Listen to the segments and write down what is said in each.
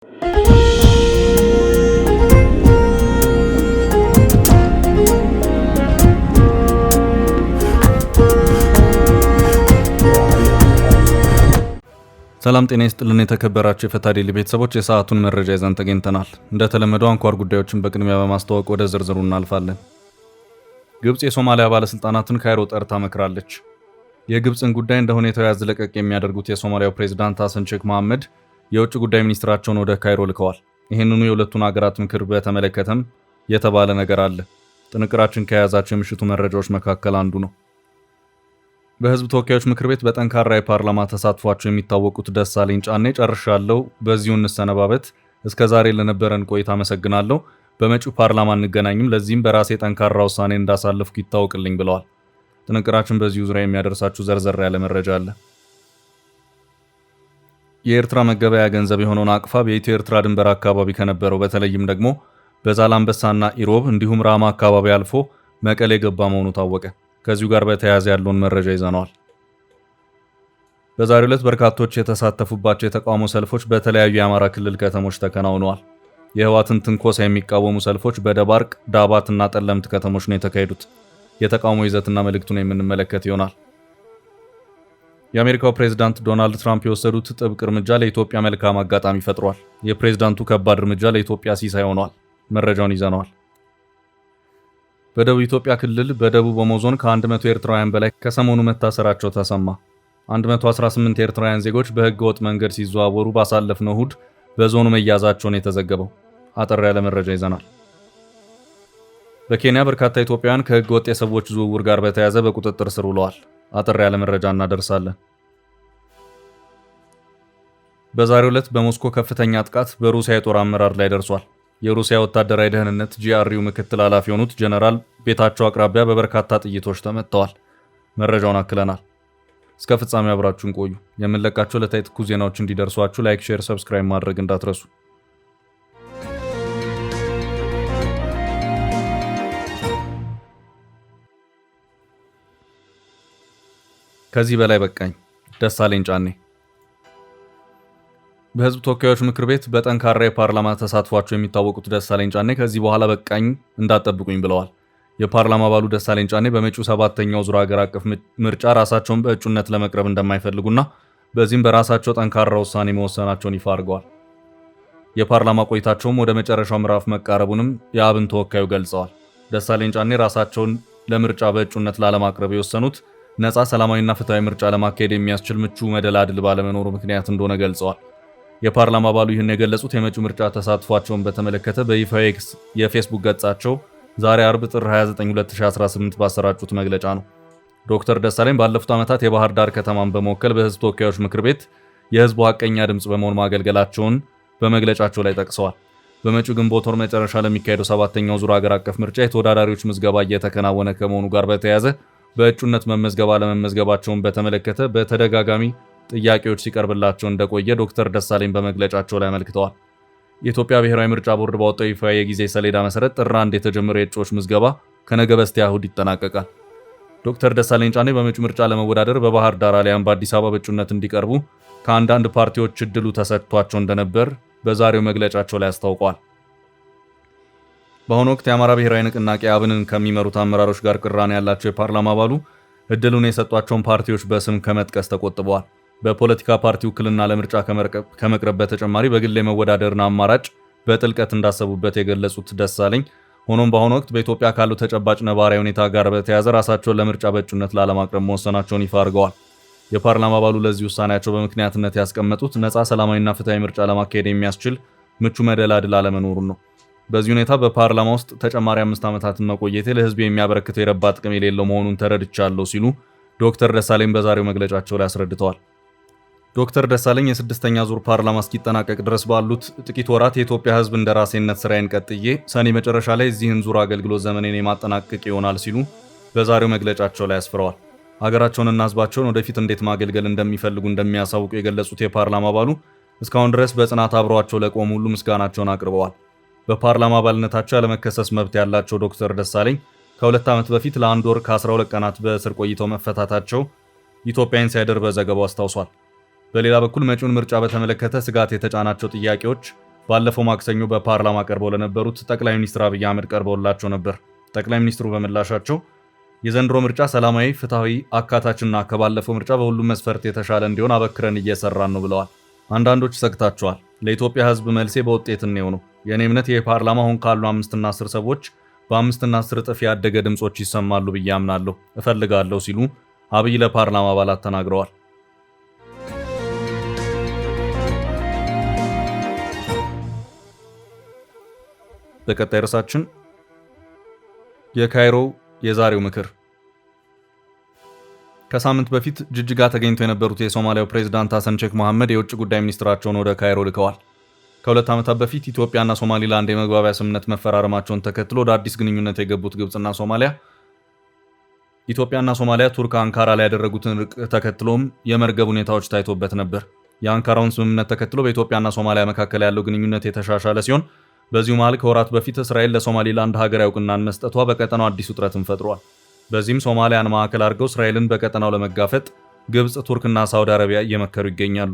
ሰላም ጤና ይስጥልን የተከበራችሁ የፈታ ዴይሊ ቤተሰቦች፣ የሰዓቱን መረጃ ይዘን ተገኝተናል። እንደተለመደው አንኳር ጉዳዮችን በቅድሚያ በማስተዋወቅ ወደ ዝርዝሩ እናልፋለን። ግብጽ የሶማሊያ ባለስልጣናትን ካይሮ ጠርታ መክራለች። የግብጽን ጉዳይ እንደ ሁኔታው ያዝ ለቀቅ የሚያደርጉት የሶማሊያው ፕሬዝዳንት ሐሰን ሼክ መሐመድ የውጭ ጉዳይ ሚኒስትራቸውን ወደ ካይሮ ልከዋል። ይህንኑ የሁለቱን ሀገራት ምክር በተመለከተም የተባለ ነገር አለ። ጥንቅራችን ከያዛቸው የምሽቱ መረጃዎች መካከል አንዱ ነው። በህዝብ ተወካዮች ምክር ቤት በጠንካራ የፓርላማ ተሳትፏቸው የሚታወቁት ደሳለኝ ጫኔ ጨርሻለሁ፣ በዚሁ እንሰነባበት፣ እስከዛሬ ለነበረን ቆይታ አመሰግናለሁ፣ በመጪው ፓርላማ እንገናኝም፣ ለዚህም በራሴ ጠንካራ ውሳኔ እንዳሳለፍኩ ይታወቅልኝ ብለዋል። ጥንቅራችን በዚሁ ዙሪያ የሚያደርሳችሁ ዘርዘር ያለ መረጃ አለ። የኤርትራ መገበያያ ገንዘብ የሆነውን አቅፋ በኢትዮ ኤርትራ ድንበር አካባቢ ከነበረው በተለይም ደግሞ በዛላምበሳና ኢሮብ እንዲሁም ራማ አካባቢ አልፎ መቀሌ የገባ መሆኑ ታወቀ። ከዚሁ ጋር በተያያዘ ያለውን መረጃ ይዘነዋል። በዛሬው ዕለት በርካቶች የተሳተፉባቸው የተቃውሞ ሰልፎች በተለያዩ የአማራ ክልል ከተሞች ተከናውነዋል። የህወሓትን ትንኮሳ የሚቃወሙ ሰልፎች በደባርቅ፣ ዳባትና ጠለምት ከተሞች ነው የተካሄዱት። የተቃውሞ ይዘትና መልእክቱን የምንመለከት ይሆናል። የአሜሪካው ፕሬዝዳንት ዶናልድ ትራምፕ የወሰዱት ጥብቅ እርምጃ ለኢትዮጵያ መልካም አጋጣሚ ፈጥሯል። የፕሬዝዳንቱ ከባድ እርምጃ ለኢትዮጵያ ሲሳይ ሆኗል። መረጃውን ይዘነዋል። በደቡብ ኢትዮጵያ ክልል በደቡብ ኦሞ ዞን ከ100 ኤርትራውያን በላይ ከሰሞኑ መታሰራቸው ተሰማ። 118 ኤርትራውያን ዜጎች በህገ ወጥ መንገድ ሲዘዋወሩ ባሳለፍነው እሁድ በዞኑ መያዛቸውን የተዘገበው። አጠር ያለ መረጃ ይዘናል። በኬንያ በርካታ ኢትዮጵያውያን ከህገ ወጥ የሰዎች ዝውውር ጋር በተያያዘ በቁጥጥር ስር ውለዋል። አጠር ያለ መረጃ እናደርሳለን። በዛሬው ዕለት በሞስኮ ከፍተኛ ጥቃት በሩሲያ የጦር አመራር ላይ ደርሷል። የሩሲያ ወታደራዊ ደህንነት ጂአርዩ ምክትል ኃላፊ የሆኑት ጀነራል ቤታቸው አቅራቢያ በበርካታ ጥይቶች ተመትተዋል። መረጃውን አክለናል። እስከ ፍጻሜ አብራችሁን ቆዩ። የምንለቃቸው ዕለታዊ ትኩስ ዜናዎች እንዲደርሷችሁ ላይክ፣ ሼር፣ ሰብስክራይብ ማድረግ እንዳትረሱ። ከዚህ በላይ በቃኝ። ደሳለኝ ጫኔ በህዝብ ተወካዮች ምክር ቤት በጠንካራ የፓርላማ ተሳትፏቸው የሚታወቁት ደሳለኝ ጫኔ ከዚህ በኋላ በቃኝ እንዳትጠብቁኝ ብለዋል። የፓርላማ አባሉ ደሳለኝ ጫኔ በመጪው 7ኛው ዙር ሀገር አቀፍ ምርጫ ራሳቸውን በእጩነት ለመቅረብ እንደማይፈልጉና በዚህም በራሳቸው ጠንካራ ውሳኔ መወሰናቸውን ይፋ አድርገዋል። የፓርላማ ቆይታቸውም ወደ መጨረሻው ምዕራፍ መቃረቡንም የአብን ተወካዩ ገልጸዋል። ደሳለኝ ጫኔ ራሳቸውን ለምርጫ በእጩነት ላለማቅረብ የወሰኑት ነፃ፣ ሰላማዊና ፍትሐዊ ምርጫ ለማካሄድ የሚያስችል ምቹ መደላድል ባለመኖሩ ምክንያት እንደሆነ ገልጸዋል። የፓርላማ አባሉ ይህን የገለጹት የመጪው ምርጫ ተሳትፏቸውን በተመለከተ በይፋዊ የፌስቡክ ገጻቸው ዛሬ አርብ ጥር 29 2018 ባሰራጩት መግለጫ ነው። ዶክተር ደሳለኝ ባለፉት ዓመታት የባህር ዳር ከተማን በመወከል በህዝብ ተወካዮች ምክር ቤት የህዝቡ ሀቀኛ ድምፅ በመሆን ማገልገላቸውን በመግለጫቸው ላይ ጠቅሰዋል። በመጪው ግንቦት ወር መጨረሻ ለሚካሄደው 7ኛው ዙር ሀገር አቀፍ ምርጫ የተወዳዳሪዎች ምዝገባ እየተከናወነ ከመሆኑ ጋር በተያያዘ በእጩነት መመዝገብ አለመመዝገባቸውን በተመለከተ በተደጋጋሚ ጥያቄዎች ሲቀርብላቸው እንደቆየ ዶክተር ደሳለኝ በመግለጫቸው ላይ አመልክተዋል። የኢትዮጵያ ብሔራዊ ምርጫ ቦርድ ባወጣው ይፋዊ የጊዜ ሰሌዳ መሰረት ጥር 1 የተጀመረው የእጩዎች ምዝገባ ከነገ በስቲያ እሁድ ይጠናቀቃል። ዶክተር ደሳለኝ ጫኔ በመጪው ምርጫ ለመወዳደር በባህር ዳር አሊያም በአዲስ አበባ በእጩነት እንዲቀርቡ ከአንዳንድ ፓርቲዎች እድሉ ተሰጥቷቸው እንደነበር በዛሬው መግለጫቸው ላይ አስታውቀዋል። በአሁኑ ወቅት የአማራ ብሔራዊ ንቅናቄ አብንን ከሚመሩት አመራሮች ጋር ቅራኔ ያላቸው የፓርላማ አባሉ እድሉን የሰጧቸውን ፓርቲዎች በስም ከመጥቀስ ተቆጥበዋል። በፖለቲካ ፓርቲ ውክልና ለምርጫ ከመቅረብ በተጨማሪ በግል የመወዳደርን አማራጭ በጥልቀት እንዳሰቡበት የገለጹት ደሳለኝ ሆኖም በአሁኑ ወቅት በኢትዮጵያ ካለው ተጨባጭ ነባራዊ ሁኔታ ጋር በተያያዘ ራሳቸውን ለምርጫ በእጩነት ላለማቅረብ መወሰናቸውን ይፋ አድርገዋል። የፓርላማ አባሉ ለዚህ ውሳኔያቸው በምክንያትነት ያስቀመጡት ነፃ፣ ሰላማዊና ፍትሐዊ ምርጫ ለማካሄድ የሚያስችል ምቹ መደላድል አለመኖሩን ነው። በዚህ ሁኔታ በፓርላማ ውስጥ ተጨማሪ 5 ዓመታትን መቆየቴ ለህዝብ የሚያበረክተው የረባ ጥቅም የሌለው መሆኑን ተረድቻለሁ ሲሉ ዶክተር ደሳለኝ በዛሬው መግለጫቸው ላይ አስረድተዋል። ዶክተር ደሳለኝ የስድስተኛ ዙር ፓርላማ እስኪጠናቀቅ ድረስ ባሉት ጥቂት ወራት የኢትዮጵያ ህዝብ እንደራሴነት ስራዬን ቀጥዬ ሰኔ መጨረሻ ላይ እዚህን ዙር አገልግሎት ዘመኔን የማጠናቀቅ ይሆናል ሲሉ በዛሬው መግለጫቸው ላይ አስፍረዋል። ሀገራቸውንና ህዝባቸውን ወደፊት እንዴት ማገልገል እንደሚፈልጉ እንደሚያሳውቁ የገለጹት የፓርላማ አባሉ እስካሁን ድረስ በጽናት አብረዋቸው ለቆሙ ሁሉ ምስጋናቸውን አቅርበዋል። በፓርላማ አባልነታቸው ያለመከሰስ መብት ያላቸው ዶክተር ደሳለኝ ከ2 ዓመት በፊት ለአንድ ወር ከ12 ቀናት በእስር ቆይተው መፈታታቸው ኢትዮጵያ ኢንሳይደር በዘገባው አስታውሷል። በሌላ በኩል መጪውን ምርጫ በተመለከተ ስጋት የተጫናቸው ጥያቄዎች ባለፈው ማክሰኞ በፓርላማ ቀርበው ለነበሩት ጠቅላይ ሚኒስትር አብይ አህመድ ቀርበውላቸው ነበር። ጠቅላይ ሚኒስትሩ በምላሻቸው የዘንድሮ ምርጫ ሰላማዊ፣ ፍትሐዊ፣ አካታችና ከባለፈው ምርጫ በሁሉም መስፈርት የተሻለ እንዲሆን አበክረን እየሰራን ነው ብለዋል። አንዳንዶች ሰግታቸዋል። ለኢትዮጵያ ሕዝብ መልሴ በውጤት ነው። የእኔ እምነት ይህ ፓርላማ አሁን ካሉ 5 እና 10 ሰዎች በ5 እና 10 እጥፍ ያደገ ድምጾች ይሰማሉ ብዬ አምናለሁ፣ እፈልጋለሁ ሲሉ አብይ ለፓርላማ አባላት ተናግረዋል። በቀጣይ ርዕሳችን የካይሮ የዛሬው ምክር። ከሳምንት በፊት ጅጅጋ ተገኝተው የነበሩት የሶማሊያው ፕሬዝዳንት ሐሰን ሼክ መሐመድ የውጭ ጉዳይ ሚኒስትራቸውን ወደ ካይሮ ልከዋል። ከ2 ዓመታት በፊት ኢትዮጵያና ሶማሊላንድ የመግባቢያ ስምምነት መፈራረማቸውን ተከትሎ ወደ አዲስ ግንኙነት የገቡት ግብጽና ሶማሊያ ኢትዮጵያና ሶማሊያ ቱርክ አንካራ ላይ ያደረጉትን ርቅ ተከትሎም የመርገብ ሁኔታዎች ታይቶበት ነበር። የአንካራውን ስምምነት ተከትሎ በኢትዮጵያና ሶማሊያ መካከል ያለው ግንኙነት የተሻሻለ ሲሆን በዚሁ መሃል ከወራት በፊት እስራኤል ለሶማሊላንድ ሀገራዊ እውቅናን መስጠቷ በቀጠናው አዲስ ውጥረትን ፈጥሯል። በዚህም ሶማሊያን ማዕከል አድርገው እስራኤልን በቀጠናው ለመጋፈጥ ግብጽ፣ ቱርክና ሳውዲ አረቢያ እየመከሩ ይገኛሉ።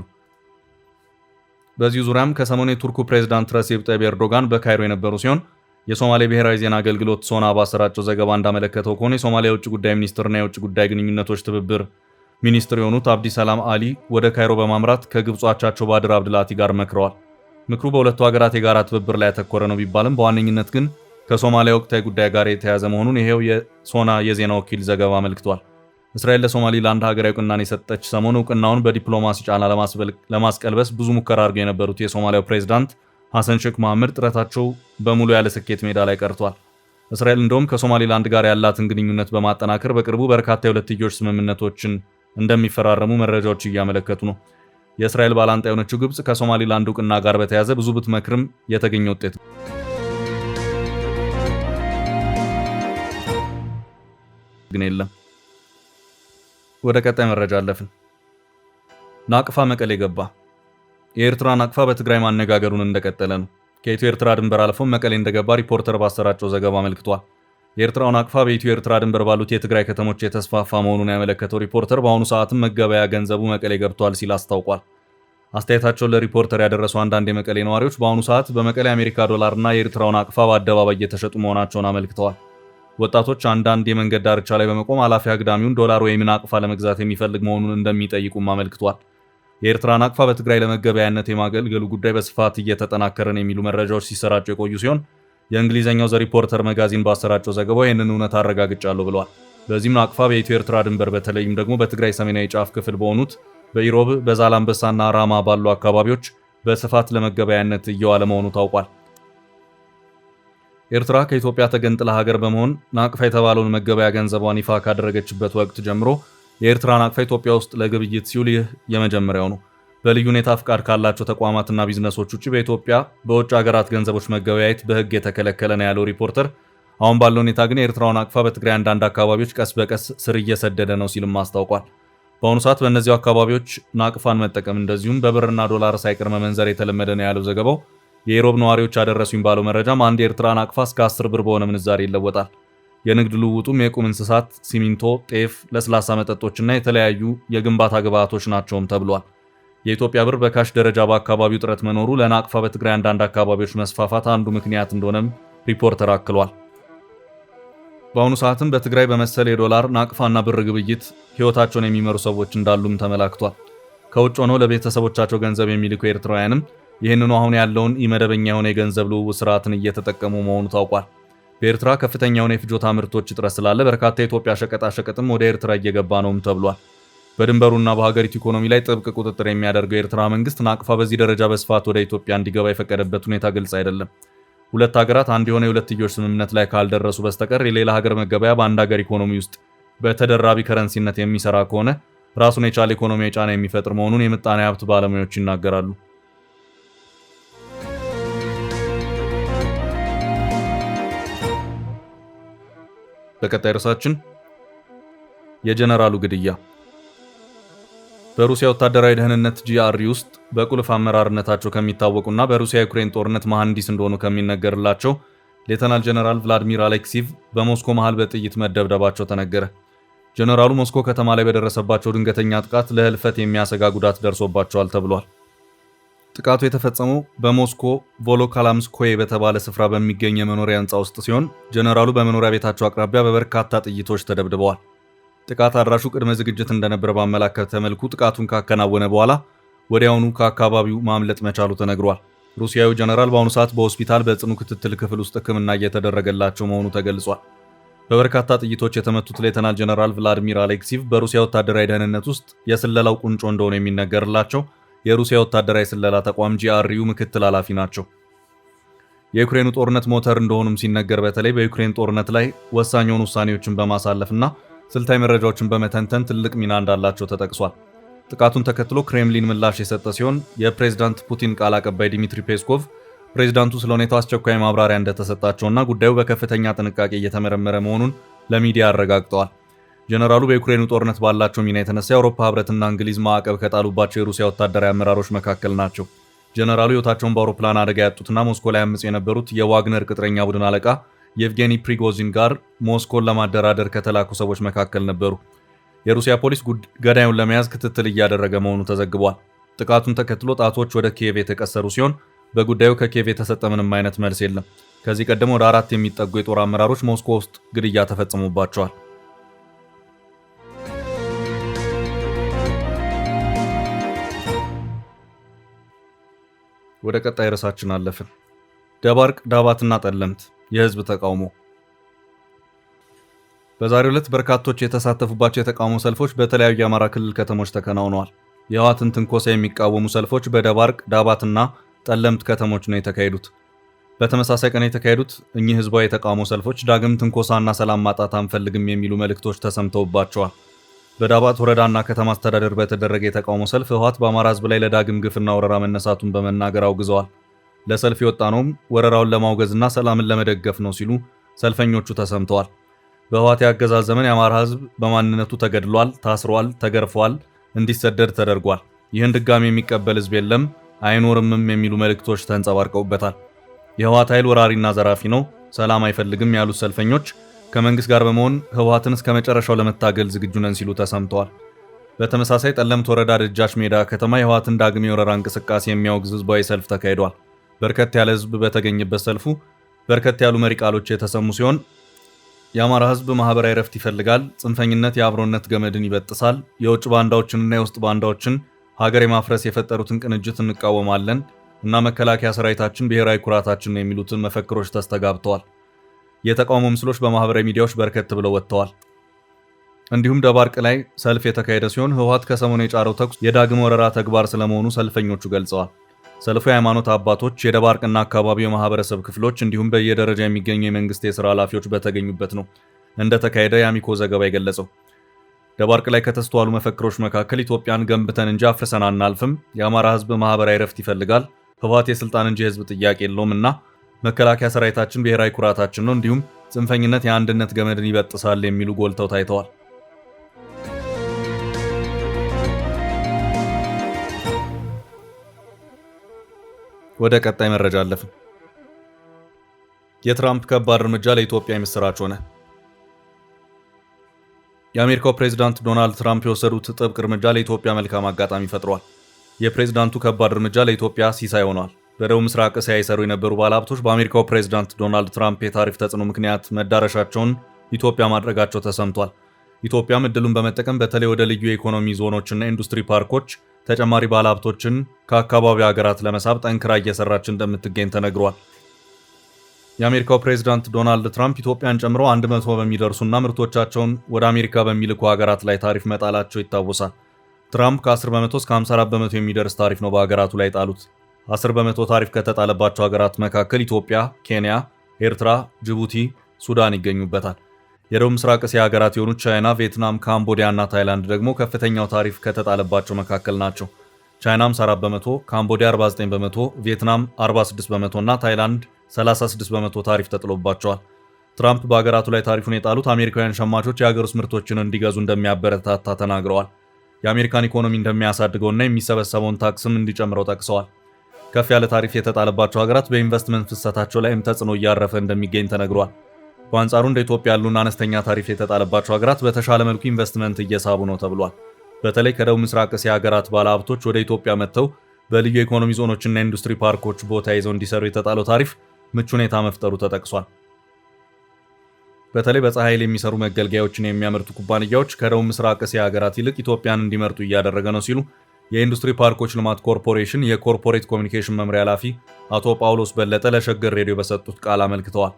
በዚሁ ዙሪያም ከሰሞኑ የቱርኩ ፕሬዝዳንት ረሲፕ ጠይብ ኤርዶጋን በካይሮ የነበሩ ሲሆን የሶማሌ ብሔራዊ ዜና አገልግሎት ሶና ባሰራጨው ዘገባ እንዳመለከተው ከሆነ የሶማሊያ የውጭ ጉዳይ ሚኒስትርና የውጭ ጉዳይ ግንኙነቶች ትብብር ሚኒስትር የሆኑት አብዲ ሰላም አሊ ወደ ካይሮ በማምራት ከግብጽ አቻቸው ባድር አብድላቲ ጋር መክረዋል። ምክሩ በሁለቱ ሀገራት የጋራ ትብብር ላይ ያተኮረ ነው ቢባልም በዋነኝነት ግን ከሶማሊያ ወቅታዊ ጉዳይ ጋር የተያያዘ መሆኑን ይሄው የሶና የዜና ወኪል ዘገባ አመልክቷል። እስራኤል ለሶማሊላንድ ሀገራዊ እውቅናን የሰጠች ሰሞኑ እውቅናውን በዲፕሎማሲ ጫና ለማስቀልበስ ብዙ ሙከራ አድርገው የነበሩት የሶማሊያው ፕሬዝዳንት ሐሰን ሼክ መሐመድ ጥረታቸው በሙሉ ያለ ስኬት ሜዳ ላይ ቀርቷል። እስራኤል እንደውም ከሶማሊላንድ ጋር ያላትን ግንኙነት በማጠናከር በቅርቡ በርካታ የሁለትዮሽ ስምምነቶችን እንደሚፈራረሙ መረጃዎች እያመለከቱ ነው። የእስራኤል ባላንጣ የሆነችው ግብጽ ከሶማሊላንድ እውቅና ጋር በተያያዘ ብዙ ብትመክርም የተገኘ ውጤት ግን የለም። ወደ ቀጣይ መረጃ አለፍን። ናቅፋ መቀሌ ገባ። የኤርትራ ናቅፋ በትግራይ ማነጋገሩን እንደቀጠለ ነው። ከኢትዮ ኤርትራ ድንበር አልፎ መቀሌ እንደገባ ሪፖርተር ባሰራጨው ዘገባ አመልክቷል። የኤርትራው ናቅፋ በኢትዮ ኤርትራ ድንበር ባሉት የትግራይ ከተሞች የተስፋፋ መሆኑን ያመለከተው ሪፖርተር በአሁኑ ሰዓትም መገበያ ገንዘቡ መቀሌ ገብቷል ሲል አስታውቋል። አስተያየታቸውን ለሪፖርተር ያደረሱ አንዳንድ የመቀሌ ነዋሪዎች በአሁኑ ሰዓት በመቀሌ አሜሪካ ዶላርና የኤርትራው ናቅፋ በአደባባይ እየተሸጡ መሆናቸውን አመልክተዋል። ወጣቶች አንዳንድ የመንገድ ዳርቻ ላይ በመቆም አላፊ አግዳሚውን ዶላር ወይም ናቅፋ ለመግዛት የሚፈልግ መሆኑን እንደሚጠይቁም አመልክቷል። የኤርትራ ናቅፋ በትግራይ ለመገበያነት የማገልገሉ ጉዳይ በስፋት እየተጠናከረ ነው የሚሉ መረጃዎች ሲሰራጩ የቆዩ ሲሆን የእንግሊዝኛው ዘ ሪፖርተር መጋዚን ባሰራጨው ዘገባው ይህንን እውነት አረጋግጫለሁ ብለዋል። በዚህም ናቅፋ በኢትዮ ኤርትራ ድንበር በተለይም ደግሞ በትግራይ ሰሜናዊ ጫፍ ክፍል በሆኑት በኢሮብ በዛላምበሳና ራማ ባሉ አካባቢዎች በስፋት ለመገበያነት እየዋለ መሆኑ ታውቋል። ኤርትራ ከኢትዮጵያ ተገንጥላ ሀገር በመሆን ናቅፋ የተባለውን መገበያ ገንዘቧን ይፋ ካደረገችበት ወቅት ጀምሮ የኤርትራ ናቅፋ ኢትዮጵያ ውስጥ ለግብይት ሲውል ይህ የመጀመሪያው ነው። በልዩ ሁኔታ ፍቃድ ካላቸው ተቋማትና ቢዝነሶች ውጭ በኢትዮጵያ በውጭ ሀገራት ገንዘቦች መገበያየት በሕግ የተከለከለ ነው ያለው ሪፖርተር፣ አሁን ባለው ሁኔታ ግን የኤርትራው ናቅፋ በትግራይ አንዳንድ አካባቢዎች ቀስ በቀስ ስር እየሰደደ ነው ሲልም አስታውቋል። በአሁኑ ሰዓት በእነዚሁ አካባቢዎች ናቅፋን መጠቀም እንደዚሁም በብርና ዶላር ሳይቀር መመንዘር የተለመደ ነው ያለው ዘገባው፣ የኢሮብ ነዋሪዎች አደረሱኝ ባለው መረጃም አንድ የኤርትራ ናቅፋ እስከ 10 ብር በሆነ ምንዛሬ ይለወጣል። የንግድ ልውውጡም የቁም እንስሳት፣ ሲሚንቶ፣ ጤፍ፣ ለስላሳ መጠጦችና የተለያዩ የግንባታ ግብዓቶች ናቸውም ተብሏል። የኢትዮጵያ ብር በካሽ ደረጃ በአካባቢው ጥረት መኖሩ ለናቅፋ በትግራይ አንዳንድ አካባቢዎች መስፋፋት አንዱ ምክንያት እንደሆነም ሪፖርተር አክሏል። በአሁኑ ሰዓትም በትግራይ በመሰል የዶላር ናቅፋና ብር ግብይት ሕይወታቸውን የሚመሩ ሰዎች እንዳሉም ተመላክቷል። ከውጭ ሆነው ለቤተሰቦቻቸው ገንዘብ የሚልኩ ኤርትራውያንም ይህንኑ አሁን ያለውን ኢመደበኛ የሆነ የገንዘብ ልውውጥ ስርዓትን እየተጠቀሙ መሆኑ ታውቋል። በኤርትራ ከፍተኛ የሆነ የፍጆታ ምርቶች እጥረት ስላለ በርካታ የኢትዮጵያ ሸቀጣሸቀጥም ወደ ኤርትራ እየገባ ነውም ተብሏል። በድንበሩና በሀገሪቱ ኢኮኖሚ ላይ ጥብቅ ቁጥጥር የሚያደርገው የኤርትራ መንግስት ናቅፋ በዚህ ደረጃ በስፋት ወደ ኢትዮጵያ እንዲገባ የፈቀደበት ሁኔታ ግልጽ አይደለም። ሁለት ሀገራት አንድ የሆነ የሁለትዮሽ ስምምነት ላይ ካልደረሱ በስተቀር የሌላ ሀገር መገበያ በአንድ ሀገር ኢኮኖሚ ውስጥ በተደራቢ ከረንሲነት የሚሰራ ከሆነ ራሱን የቻለ ኢኮኖሚያዊ ጫና የሚፈጥር መሆኑን የምጣኔ ሀብት ባለሙያዎች ይናገራሉ። በቀጣይ ርዕሳችን የጀነራሉ ግድያ። በሩሲያ ወታደራዊ ደህንነት ጂአርዲ ውስጥ በቁልፍ አመራርነታቸው ከሚታወቁና በሩሲያ ዩክሬን ጦርነት መሐንዲስ እንደሆኑ ከሚነገርላቸው ሌተናል ጀነራል ቭላዲሚር አሌክሲቭ በሞስኮ መሃል በጥይት መደብደባቸው ተነገረ። ጀነራሉ ሞስኮ ከተማ ላይ በደረሰባቸው ድንገተኛ ጥቃት ለህልፈት የሚያሰጋ ጉዳት ደርሶባቸዋል ተብሏል። ጥቃቱ የተፈጸመው በሞስኮ ቮሎካላምስኮዬ በተባለ ስፍራ በሚገኝ የመኖሪያ ህንፃ ውስጥ ሲሆን ጀነራሉ በመኖሪያ ቤታቸው አቅራቢያ በበርካታ ጥይቶች ተደብድበዋል። ጥቃት አድራሹ ቅድመ ዝግጅት እንደነበረ ባመላከተ መልኩ ጥቃቱን ካከናወነ በኋላ ወዲያውኑ ከአካባቢው ማምለጥ መቻሉ ተነግሯል። ሩሲያዊ ጀነራል በአሁኑ ሰዓት በሆስፒታል በጽኑ ክትትል ክፍል ውስጥ ሕክምና እየተደረገላቸው መሆኑ ተገልጿል። በበርካታ ጥይቶች የተመቱት ሌተናል ጀነራል ቭላዲሚር አሌክሲቭ በሩሲያ ወታደራዊ ደህንነት ውስጥ የስለላው ቁንጮ እንደሆነ የሚነገርላቸው የሩሲያ ወታደራዊ ስለላ ተቋም ጂአርዩ ምክትል ኃላፊ ናቸው። የዩክሬኑ ጦርነት ሞተር እንደሆኑም ሲነገር በተለይ በዩክሬን ጦርነት ላይ ወሳኝ የሆኑ ውሳኔዎችን በማሳለፍና ስልታዊ መረጃዎችን በመተንተን ትልቅ ሚና እንዳላቸው ተጠቅሷል። ጥቃቱን ተከትሎ ክሬምሊን ምላሽ የሰጠ ሲሆን የፕሬዝዳንት ፑቲን ቃል አቀባይ ዲሚትሪ ፔስኮቭ ፕሬዝዳንቱ ስለ ሁኔታው አስቸኳይ ማብራሪያ እንደተሰጣቸውና ጉዳዩ በከፍተኛ ጥንቃቄ እየተመረመረ መሆኑን ለሚዲያ አረጋግጠዋል። ጀነራሉ በዩክሬኑ ጦርነት ባላቸው ሚና የተነሳ የአውሮፓ ህብረትና እንግሊዝ ማዕቀብ ከጣሉባቸው የሩሲያ ወታደራዊ አመራሮች መካከል ናቸው። ጀነራሉ ሕይወታቸውን በአውሮፕላን አደጋ ያጡትና ሞስኮ ላይ አምጽ የነበሩት የዋግነር ቅጥረኛ ቡድን አለቃ የቭጌኒ ፕሪጎዚን ጋር ሞስኮን ለማደራደር ከተላኩ ሰዎች መካከል ነበሩ። የሩሲያ ፖሊስ ገዳዩን ለመያዝ ክትትል እያደረገ መሆኑ ተዘግቧል። ጥቃቱን ተከትሎ ጣቶች ወደ ኪየቭ የተቀሰሩ ሲሆን በጉዳዩ ከኪየቭ የተሰጠ ምንም አይነት መልስ የለም። ከዚህ ቀደም ወደ 4 የሚጠጉ የጦር አመራሮች ሞስኮ ውስጥ ግድያ ተፈጽሞባቸዋል። ወደ ቀጣይ ርዕሳችን አለፍን። ደባርቅ፣ ዳባትና ጠለምት የህዝብ ተቃውሞ። በዛሬው ዕለት በርካቶች የተሳተፉባቸው የተቃውሞ ሰልፎች በተለያዩ የአማራ ክልል ከተሞች ተከናውነዋል። የህወሓትን ትንኮሳ የሚቃወሙ ሰልፎች በደባርቅ፣ ዳባትና ጠለምት ከተሞች ነው የተካሄዱት። በተመሳሳይ ቀን የተካሄዱት እኚህ ህዝባዊ የተቃውሞ ሰልፎች ዳግም ትንኮሳና ሰላም ማጣት አንፈልግም የሚሉ መልእክቶች ተሰምተውባቸዋል። በዳባት ወረዳና ከተማ አስተዳደር በተደረገ የተቃውሞ ሰልፍ ህወሓት በአማራ ህዝብ ላይ ለዳግም ግፍና ወረራ መነሳቱን በመናገር አውግዘዋል። ለሰልፍ የወጣነውም ወረራውን ለማውገዝና ሰላምን ለመደገፍ ነው ሲሉ ሰልፈኞቹ ተሰምተዋል። በህወሓት የአገዛዝ ዘመን የአማራ ህዝብ በማንነቱ ተገድሏል፣ ታስሯል፣ ተገርፏል፣ እንዲሰደድ ተደርጓል። ይህን ድጋሚ የሚቀበል ህዝብ የለም አይኖርምም የሚሉ መልእክቶች ተንጸባርቀውበታል። የህወሓት ኃይል ወራሪና ዘራፊ ነው፣ ሰላም አይፈልግም ያሉት ሰልፈኞች ከመንግስት ጋር በመሆን ህወሓትን እስከ መጨረሻው ለመታገል ዝግጁ ነን ሲሉ ተሰምተዋል። በተመሳሳይ ጠለምት ወረዳ ደጃች ሜዳ ከተማ የህወሓትን ዳግም የወረራ እንቅስቃሴ የሚያወግዝ ህዝባዊ ሰልፍ ተካሂዷል። በርከት ያለ ህዝብ በተገኘበት ሰልፉ በርከት ያሉ መሪ ቃሎች የተሰሙ ሲሆን የአማራ ህዝብ ማህበራዊ ረፍት ይፈልጋል፣ ጽንፈኝነት የአብሮነት ገመድን ይበጥሳል፣ የውጭ ባንዳዎችንና የውስጥ ባንዳዎችን ሀገር የማፍረስ የፈጠሩትን ቅንጅት እንቃወማለን እና መከላከያ ሰራዊታችን ብሔራዊ ኩራታችን ነው የሚሉትን መፈክሮች ተስተጋብተዋል። የተቃውሞ ምስሎች በማህበራዊ ሚዲያዎች በርከት ብለው ወጥተዋል። እንዲሁም ደባርቅ ላይ ሰልፍ የተካሄደ ሲሆን ህወሓት ከሰሞኑ የጫረው ተኩስ የዳግም ወረራ ተግባር ስለመሆኑ ሰልፈኞቹ ገልጸዋል። ሰልፉ የሃይማኖት አባቶች፣ የደባርቅና አካባቢው የማህበረሰብ ክፍሎች እንዲሁም በየደረጃ የሚገኙ የመንግስት የሥራ ኃላፊዎች በተገኙበት ነው እንደተካሄደ የአሚኮ ዘገባ የገለጸው። ደባርቅ ላይ ከተስተዋሉ መፈክሮች መካከል ኢትዮጵያን ገንብተን እንጂ አፍርሰን አናልፍም፣ የአማራ ህዝብ ማህበራዊ ረፍት ይፈልጋል፣ ህወሓት የስልጣን እንጂ የህዝብ ጥያቄ የለውም እና መከላከያ ሰራዊታችን ብሔራዊ ኩራታችን ነው፣ እንዲሁም ጽንፈኝነት የአንድነት ገመድን ይበጥሳል የሚሉ ጎልተው ታይተዋል። ወደ ቀጣይ መረጃ አለፍን። የትራምፕ ከባድ እርምጃ ለኢትዮጵያ የምስራች ሆነ። የአሜሪካው ፕሬዝዳንት ዶናልድ ትራምፕ የወሰዱት ጥብቅ እርምጃ ለኢትዮጵያ መልካም አጋጣሚ ፈጥሯል። የፕሬዝዳንቱ ከባድ እርምጃ ለኢትዮጵያ ሲሳይ ሆኗል። በደቡብ ምስራቅ እስያ ይሰሩ የነበሩ ባለሀብቶች በአሜሪካው ፕሬዝዳንት ዶናልድ ትራምፕ የታሪፍ ተጽዕኖ ምክንያት መዳረሻቸውን ኢትዮጵያ ማድረጋቸው ተሰምቷል። ኢትዮጵያም እድሉን በመጠቀም በተለይ ወደ ልዩ የኢኮኖሚ ዞኖችና ኢንዱስትሪ ፓርኮች ተጨማሪ ባለሀብቶችን ከአካባቢው ሀገራት ለመሳብ ጠንክራ እየሰራች እንደምትገኝ ተነግሯል። የአሜሪካው ፕሬዝዳንት ዶናልድ ትራምፕ ኢትዮጵያን ጨምሮ 100 በሚደርሱና ምርቶቻቸውን ወደ አሜሪካ በሚልኩ ሀገራት ላይ ታሪፍ መጣላቸው ይታወሳል። ትራምፕ ከ10 በመቶ እስከ 54 በመቶ የሚደርስ ታሪፍ ነው በሀገራቱ ላይ ጣሉት። 10 በመቶ ታሪፍ ከተጣለባቸው ሀገራት መካከል ኢትዮጵያ፣ ኬንያ፣ ኤርትራ፣ ጅቡቲ፣ ሱዳን ይገኙበታል። የደቡብ ምስራቅ እስያ ሀገራት የሆኑት ቻይና፣ ቪየትናም፣ ካምቦዲያ እና ታይላንድ ደግሞ ከፍተኛው ታሪፍ ከተጣለባቸው መካከል ናቸው። ቻይና 54 በመቶ፣ ካምቦዲያ 49 በመቶ፣ ቪየትናም 46 በመቶ እና ታይላንድ 36 በመቶ ታሪፍ ተጥሎባቸዋል። ትራምፕ በሀገራቱ ላይ ታሪፉን የጣሉት አሜሪካውያን ሸማቾች የሀገር ውስጥ ምርቶችን እንዲገዙ እንደሚያበረታታ ተናግረዋል። የአሜሪካን ኢኮኖሚ እንደሚያሳድገውና የሚሰበሰበውን ታክስም እንዲጨምረው ጠቅሰዋል። ከፍ ያለ ታሪፍ የተጣለባቸው ሀገራት በኢንቨስትመንት ፍሰታቸው ላይም ተጽዕኖ እያረፈ እንደሚገኝ ተነግሯል። በአንጻሩ እንደ ኢትዮጵያ ያሉና አነስተኛ ታሪፍ የተጣለባቸው ሀገራት በተሻለ መልኩ ኢንቨስትመንት እየሳቡ ነው ተብሏል። በተለይ ከደቡብ ምስራቅ እስያ ሀገራት ባለሀብቶች ወደ ኢትዮጵያ መጥተው በልዩ የኢኮኖሚ ዞኖችና ኢንዱስትሪ ፓርኮች ቦታ ይዘው እንዲሰሩ የተጣለው ታሪፍ ምቹ ሁኔታ መፍጠሩ ተጠቅሷል። በተለይ በፀሐይ ኃይል የሚሰሩ መገልገያዎችን የሚያመርቱ ኩባንያዎች ከደቡብ ምስራቅ እስያ ሀገራት ይልቅ ኢትዮጵያን እንዲመርጡ እያደረገ ነው ሲሉ የኢንዱስትሪ ፓርኮች ልማት ኮርፖሬሽን የኮርፖሬት ኮሚኒኬሽን መምሪያ ኃላፊ አቶ ጳውሎስ በለጠ ለሸገር ሬዲዮ በሰጡት ቃል አመልክተዋል።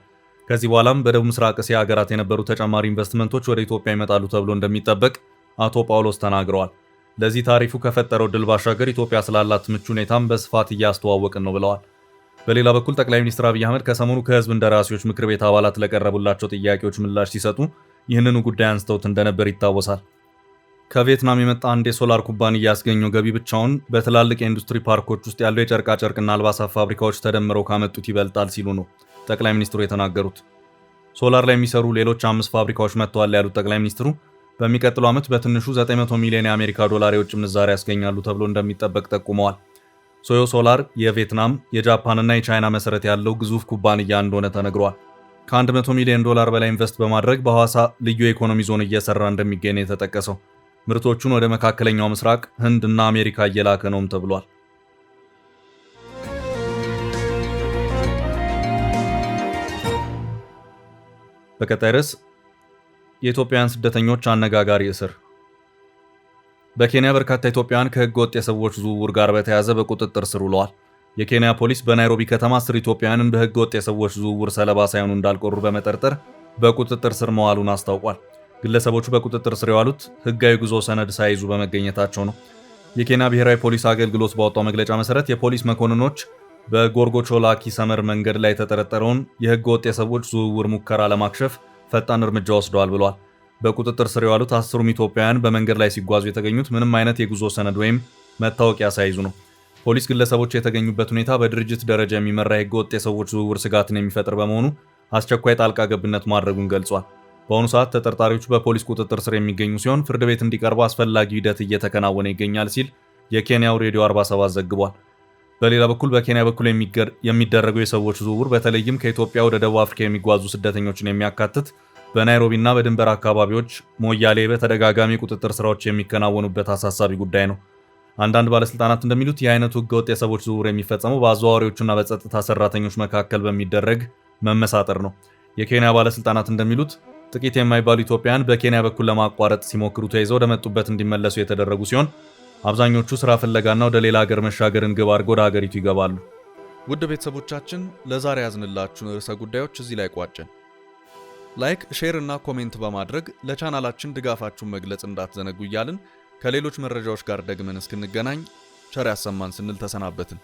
ከዚህ በኋላም በደቡብ ምስራቅ እስያ ሀገራት የነበሩ ተጨማሪ ኢንቨስትመንቶች ወደ ኢትዮጵያ ይመጣሉ ተብሎ እንደሚጠበቅ አቶ ጳውሎስ ተናግረዋል። ለዚህ ታሪፉ ከፈጠረው ድል ባሻገር ኢትዮጵያ ስላላት ምቹ ሁኔታም በስፋት እያስተዋወቅን ነው ብለዋል። በሌላ በኩል ጠቅላይ ሚኒስትር አብይ አህመድ ከሰሞኑ ከህዝብ እንደራሴዎች ምክር ቤት አባላት ለቀረቡላቸው ጥያቄዎች ምላሽ ሲሰጡ ይህንኑ ጉዳይ አንስተውት እንደነበር ይታወሳል። ከቪየትናም የመጣ አንድ የሶላር ኩባንያ ያስገኘው ገቢ ብቻውን በትላልቅ የኢንዱስትሪ ፓርኮች ውስጥ ያለው የጨርቃጨርቅና አልባሳት ፋብሪካዎች ተደምረው ካመጡት ይበልጣል ሲሉ ነው ጠቅላይ ሚኒስትሩ የተናገሩት። ሶላር ላይ የሚሰሩ ሌሎች 5 ፋብሪካዎች መጥተዋል ያሉት ጠቅላይ ሚኒስትሩ በሚቀጥለው ዓመት በትንሹ 900 ሚሊዮን የአሜሪካ ዶላር የውጭ ምንዛሪ ያስገኛሉ ተብሎ እንደሚጠበቅ ጠቁመዋል። ሶዮ ሶላር የቪየትናም፣ የጃፓንና የቻይና መሰረት ያለው ግዙፍ ኩባንያ እንደሆነ ተነግሯል። ከ100 ሚሊዮን ዶላር በላይ ኢንቨስት በማድረግ በሐዋሳ ልዩ የኢኮኖሚ ዞን እየሰራ እንደሚገኝ ነው የተጠቀሰው። ምርቶቹን ወደ መካከለኛው ምስራቅ፣ ህንድ እና አሜሪካ እየላከ ነውም ተብሏል። በቀጣይ ርዕስ የኢትዮጵያውያን ስደተኞች አነጋጋሪ እስር። በኬንያ በርካታ ኢትዮጵያውያን ከህገ ወጥ የሰዎች ዝውውር ጋር በተያያዘ በቁጥጥር ስር ውለዋል። የኬንያ ፖሊስ በናይሮቢ ከተማ 10 ኢትዮጵያውያንን በህገ ወጥ የሰዎች ዝውውር ሰለባ ሳይሆኑ እንዳልቀሩ በመጠርጠር በቁጥጥር ስር መዋሉን አስታውቋል። ግለሰቦቹ በቁጥጥር ስር የዋሉት ህጋዊ ጉዞ ሰነድ ሳይዙ በመገኘታቸው ነው። የኬንያ ብሔራዊ ፖሊስ አገልግሎት ባወጣው መግለጫ መሰረት የፖሊስ መኮንኖች በጎርጎቾላ ኪሰመር መንገድ ላይ የተጠረጠረውን የህገ ወጥ የሰዎች ዝውውር ሙከራ ለማክሸፍ ፈጣን እርምጃ ወስደዋል ብለዋል። በቁጥጥር ስር የዋሉት 10ሩም ኢትዮጵያውያን በመንገድ ላይ ሲጓዙ የተገኙት ምንም አይነት የጉዞ ሰነድ ወይም መታወቂያ ሳይዙ ነው። ፖሊስ ግለሰቦች የተገኙበት ሁኔታ በድርጅት ደረጃ የሚመራ የህገ ወጥ የሰዎች ዝውውር ስጋትን የሚፈጥር በመሆኑ አስቸኳይ ጣልቃ ገብነት ማድረጉን ገልጿል። በአሁኑ ሰዓት ተጠርጣሪዎቹ በፖሊስ ቁጥጥር ስር የሚገኙ ሲሆን ፍርድ ቤት እንዲቀርቡ አስፈላጊ ሂደት እየተከናወነ ይገኛል ሲል የኬንያው ሬዲዮ 47 ዘግቧል። በሌላ በኩል በኬንያ በኩል የሚደረገው የሰዎች ዝውውር በተለይም ከኢትዮጵያ ወደ ደቡብ አፍሪካ የሚጓዙ ስደተኞችን የሚያካትት በናይሮቢ እና በድንበር አካባቢዎች ሞያሌ በተደጋጋሚ ቁጥጥር ስራዎች የሚከናወኑበት አሳሳቢ ጉዳይ ነው። አንዳንድ ባለስልጣናት እንደሚሉት ይህ አይነቱ ህገወጥ የሰዎች ዝውውር የሚፈጸመው በአዘዋዋሪዎቹና በጸጥታ ሰራተኞች መካከል በሚደረግ መመሳጠር ነው። የኬንያ ባለስልጣናት እንደሚሉት ጥቂት የማይባሉ ኢትዮጵያውያን በኬንያ በኩል ለማቋረጥ ሲሞክሩ ተይዘው ወደ መጡበት እንዲመለሱ የተደረጉ ሲሆን አብዛኞቹ ስራ ፍለጋና ወደ ሌላ ሀገር መሻገርን ግብ አድርገው ወደ ሀገሪቱ ይገባሉ። ውድ ቤተሰቦቻችን ለዛሬ ያዝንላችሁን ርዕሰ ጉዳዮች እዚህ ላይ ቋጨን። ላይክ፣ ሼር እና ኮሜንት በማድረግ ለቻናላችን ድጋፋችሁን መግለጽ እንዳትዘነጉ እያልን ከሌሎች መረጃዎች ጋር ደግመን እስክንገናኝ ቸር ያሰማን ስንል ተሰናበትን።